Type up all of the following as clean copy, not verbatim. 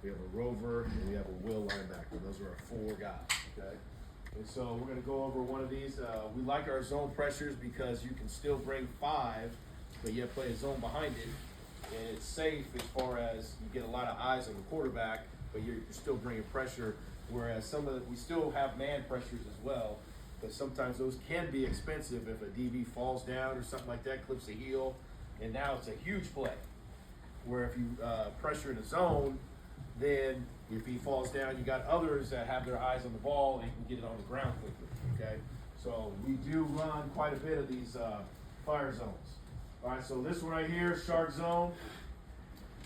we have a rover, and we have a will linebacker. Those are our 4 guys, okay? And so we're going to go over one of these. We like our zone pressures because you can still bring 5, but yet play a zone behind it. And it's safe as far as you get a lot of eyes on the quarterback, but you're still bringing pressure. Whereas we still have man pressures as well, but sometimes those can be expensive if a DB falls down or something like that, clips a heel, and now it's a huge play. Where if you pressure in a zone, then if he falls down, you got others that have their eyes on the ball and can get it on the ground quickly, okay? So we do run quite a bit of these fire zones. All right, so this one right here, shark zone.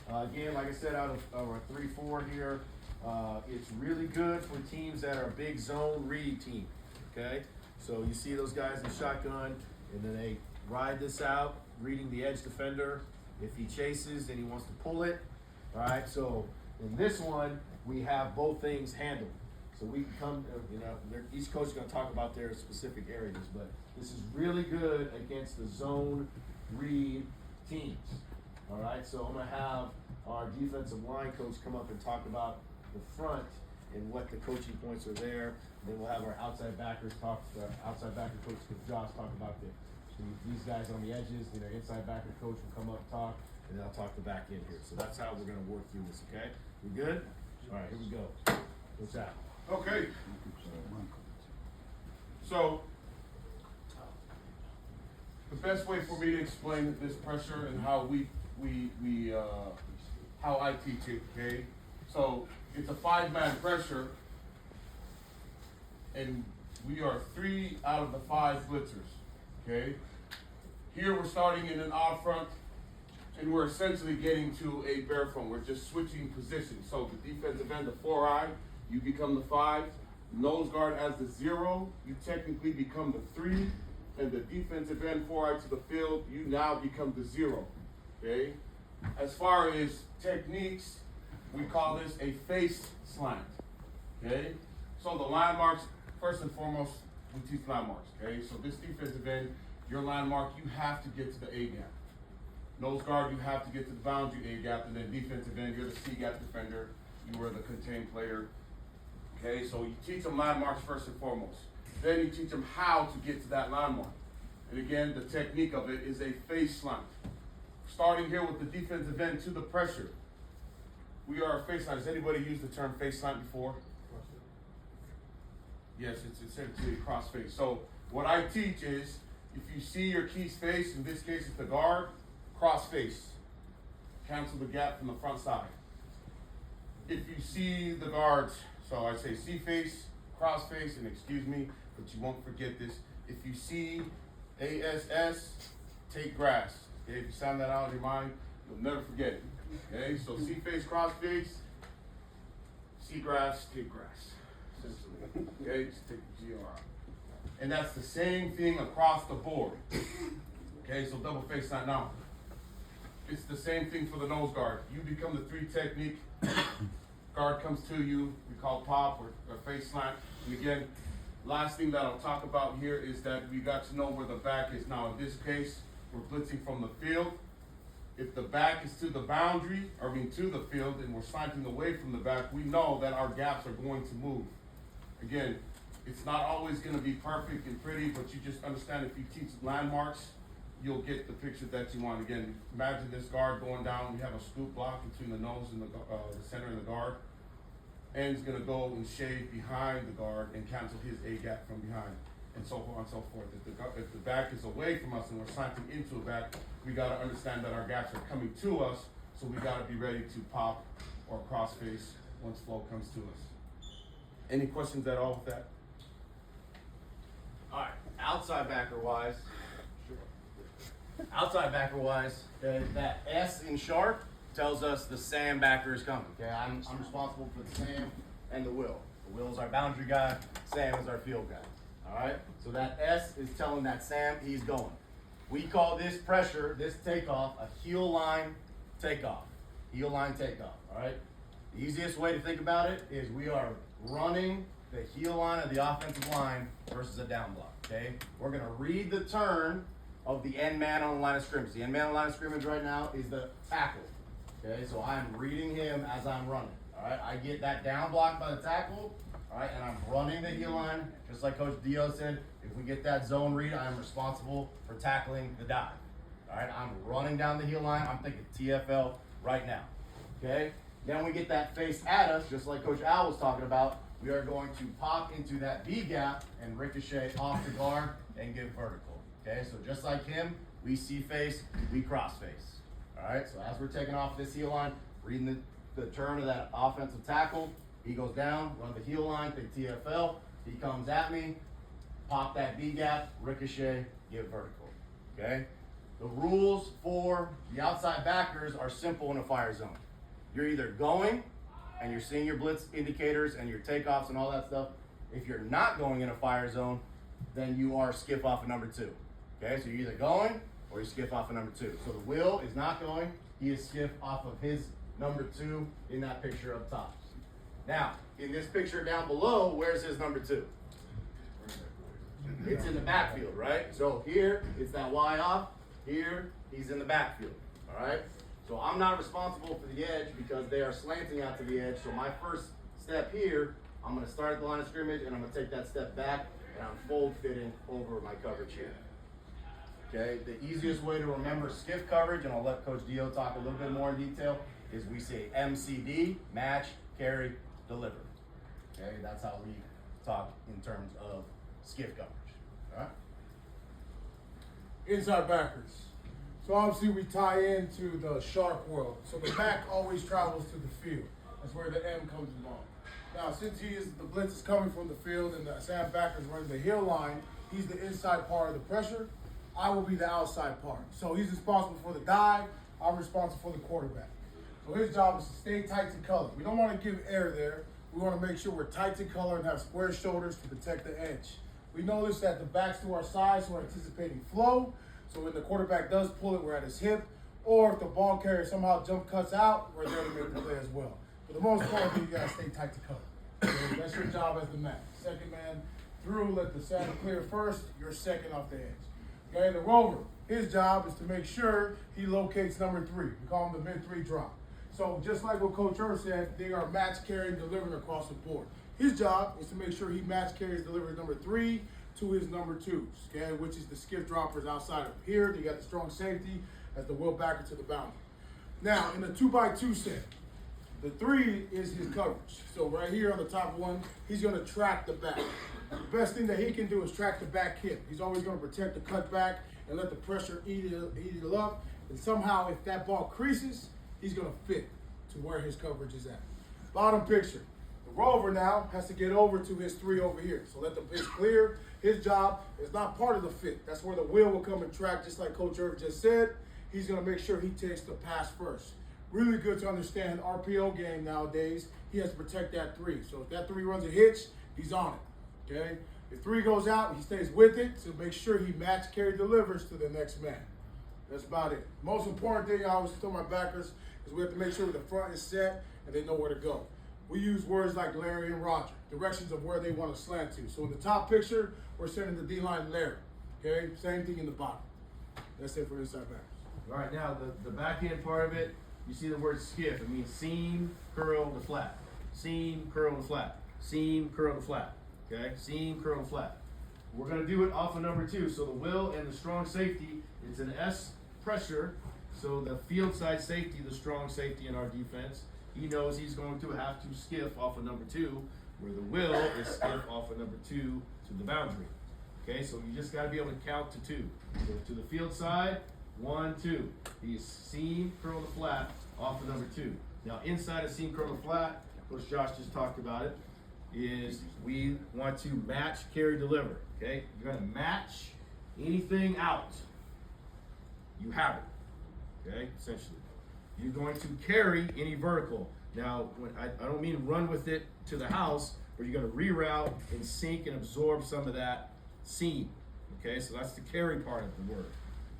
Again, like I said, out of our 3-4 here, it's really good for teams that are big zone read team, okay? So you see those guys in the shotgun, and then they ride this out, reading the edge defender. If he chases, then he wants to pull it. All right, so in this one, we have both things handled. So we can come, each coach is going to talk about their specific areas, but this is really good against the zone read teams. All right, so I'm going to have our defensive line coach come up and talk about the front and what the coaching points are there. Then we'll have our outside backers outside backer coach Josh talk about these guys on the edges. Inside backer coach will come up and talk, and then I'll talk the back end here. So that's how we're going to work through this, okay? We good? All right, here we go. What's that? Okay. So, the best way for me to explain this pressure and how how I teach it, okay? So, it's a 5-man pressure, and we are 3 out of the 5 blitzers, okay? Here we're starting in an odd front, and we're essentially getting to a bare front. We're just switching positions. So the defensive end, the 4-eye, you become the 5. Nose guard as the 0, you technically become the 3. And the defensive end, 4-eye to the field, you now become the 0, okay? As far as techniques, we call this a face slant, okay? So the line marks, first and foremost, we teach line marks, okay? So this defensive end, your line mark, you have to get to the A gap. Nose guard, you have to get to the boundary A gap, and then defensive end, you're the C gap defender, you are the contained player. Okay, so you teach them line marks first and foremost. Then you teach them how to get to that line mark. And again, the technique of it is a face slant. Starting here with the defensive end to the pressure. We are a face slant. Has anybody used the term face slant before? Yes, it's essentially cross face. So what I teach is, if you see your key's face, in this case it's the guard, cross face. Cancel the gap from the front side. If you see the guards, so I say C face, cross face, and excuse me, but you won't forget this. If you see ASS, take grass. Okay, if you sound that out in your mind, you'll never forget it. Okay, so C face, cross face, C grass, take grass. Essentially. Okay, just take the GR out. And that's the same thing across the board. Okay, so double face slant now. It's the same thing for the nose guard. You become the 3 technique. Guard comes to you, we call pop or face slant. And again, last thing that I'll talk about here is that we got to know where the back is. Now in this case, we're blitzing from the field. If the back is to the boundary, to the field, and we're slanting away from the back, we know that our gaps are going to move. Again, it's not always going to be perfect and pretty, but you just understand if you teach landmarks, you'll get the picture that you want. Again, imagine this guard going down. We have a scoop block between the nose and the center and the guard. End's going to go and shade behind the guard and cancel his A gap from behind, and so on and so forth. If the back is away from us and we're slanting into a back, we got to understand that our gaps are coming to us, so we got to be ready to pop or cross face once flow comes to us. Any questions at all with that? All right, outside backer wise, that S in sharp tells us the Sam backer is coming. Okay, I'm responsible for the Sam and the Will. The Will is our boundary guy, Sam is our field guy. All right, so that S is telling that Sam he's going. We call this pressure, this takeoff, a heel line takeoff. Heel line takeoff. All right. The easiest way to think about it is we are running the heel line of the offensive line versus a down block. Okay, we're gonna read the turn of the end man on the line of scrimmage. The end man on the line of scrimmage right now is the tackle. Okay, so I'm reading him as I'm running. All right, I get that down block by the tackle. All right, and I'm running the heel line, just like Coach Dio said. If we get that zone read, I'm responsible for tackling the dive. All right, I'm running down the heel line. I'm thinking TFL right now. Okay, then we get that face at us, just like Coach Al was talking about. We are going to pop into that B gap and ricochet off the guard and get vertical. Okay, so just like him, we see face, we cross face. All right, so as we're taking off this heel line, reading the turn of that offensive tackle, he goes down, run the heel line, think TFL, he comes at me, pop that B gap, ricochet, get vertical. Okay, the rules for the outside backers are simple in a fire zone. You're either going, and you're seeing your blitz indicators and your takeoffs and all that stuff. If you're not going in a fire zone, then you are skiff off of number 2. Okay, so you're either going or you skiff off of number 2. So the Will is not going, he is skiff off of his number 2 in that picture up top. Now, in this picture down below, where's his number 2? It's in the backfield, right? So here, it's that Y off. Here, he's in the backfield, all right? So I'm not responsible for the edge because they are slanting out to the edge. So my first step here, I'm gonna start at the line of scrimmage and I'm gonna take that step back and I'm fold fitting over my coverage here. Okay, the easiest way to remember skiff coverage, and I'll let Coach Dio talk a little bit more in detail, is we say MCD, match, carry, deliver. Okay, that's how we talk in terms of skiff coverage, all right? Inside backers. So obviously we tie into the shark world. So the back always travels to the field. That's where the M comes along. Now since the blitz is coming from the field and the Sam backer is running the heel line, he's the inside part of the pressure. I will be the outside part. So he's responsible for the dive. I'm responsible for the quarterback. So his job is to stay tight to color. We don't want to give air there. We want to make sure we're tight to color and have square shoulders to protect the edge. We notice that the back's to our side, so we're anticipating flow. So when the quarterback does pull it, we're at his hip. Or if the ball carrier somehow jump cuts out, we're there to make the play as well. For the most part, you gotta stay tight to cover. So that's your job as the man. Second man through, let the center clear first, you're second off the edge. Okay, the rover, his job is to make sure he locates number 3. We call him the mid-3 drop. So just like what Coach Earth said, they are match carrying, delivering across the board. His job is to make sure he match carries, delivers number 3 to his number 2s, okay, which is the skiff droppers outside of here. You got the strong safety as the will backer to the boundary. Now, in the 2x2 set, the 3 is his coverage. So right here on the top one, he's gonna track the back. The best thing that he can do is track the back hip. He's always gonna protect the cutback and let the pressure eat it up. And somehow, if that ball creases, he's gonna fit to where his coverage is at. Bottom picture. The rover now has to get over to his 3 over here. So let the pitch clear. His job is not part of the fit. That's where the wheel will come and track, just like Coach Irv just said. He's gonna make sure he takes the pass first. Really good to understand RPO game nowadays. He has to protect that 3. So if that 3 runs a hitch, he's on it, okay? If 3 goes out, he stays with it to make sure he match carry delivers to the next man. That's about it. Most important thing I always tell my backers is we have to make sure the front is set and they know where to go. We use words like Larry and Roger, directions of where they want to slant to. So in the top picture, we're sending the D-line Larry, okay? Same thing in the bottom. That's it for inside backers. All right, now the back end part of it, you see the word skiff. It means seam, curl to flat. Seam, curl to flat. Seam, curl to flat. Okay? Seam, curl to flat. We're going to do it off of number 2. So the will and the strong safety, it's an S pressure. So the field side safety, the strong safety in our defense, he knows he's going to have to skiff off of number 2, where the will is skiff off of number 2 to the boundary. Okay, so you just got to be able to count to 2. So to the field side, 1, 2. He's seam, curl to flat off of number 2. Now inside of seam, curl to flat, Coach Josh just talked about it, is we want to match, carry, deliver. Okay, you're going to match anything out. You have it. Okay, essentially. You're going to carry any vertical. Now, when I don't mean run with it to the house, but you're going to reroute and sink and absorb some of that seam. Okay, so that's the carry part of the word.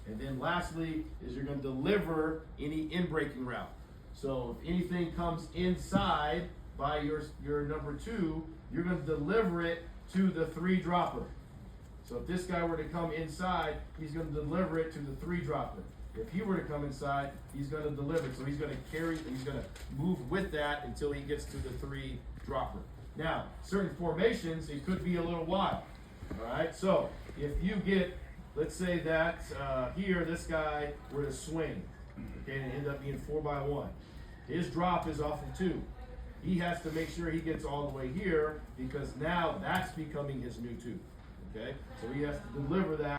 And then lastly is you're going to deliver any in-breaking route. So if anything comes inside by your number 2, you're going to deliver it to the 3 dropper. So if this guy were to come inside, he's going to deliver it to the 3 dropper. If he were to come inside, he's gonna deliver, so he's gonna move with that until he gets to the 3 dropper. Now, certain formations, it could be a little wild, all right? So, if you get, let's say that here, this guy were to swing, okay, and end up being 4x1. His drop is off of 2. He has to make sure he gets all the way here, because now that's becoming his new 2, okay? So he has to deliver that.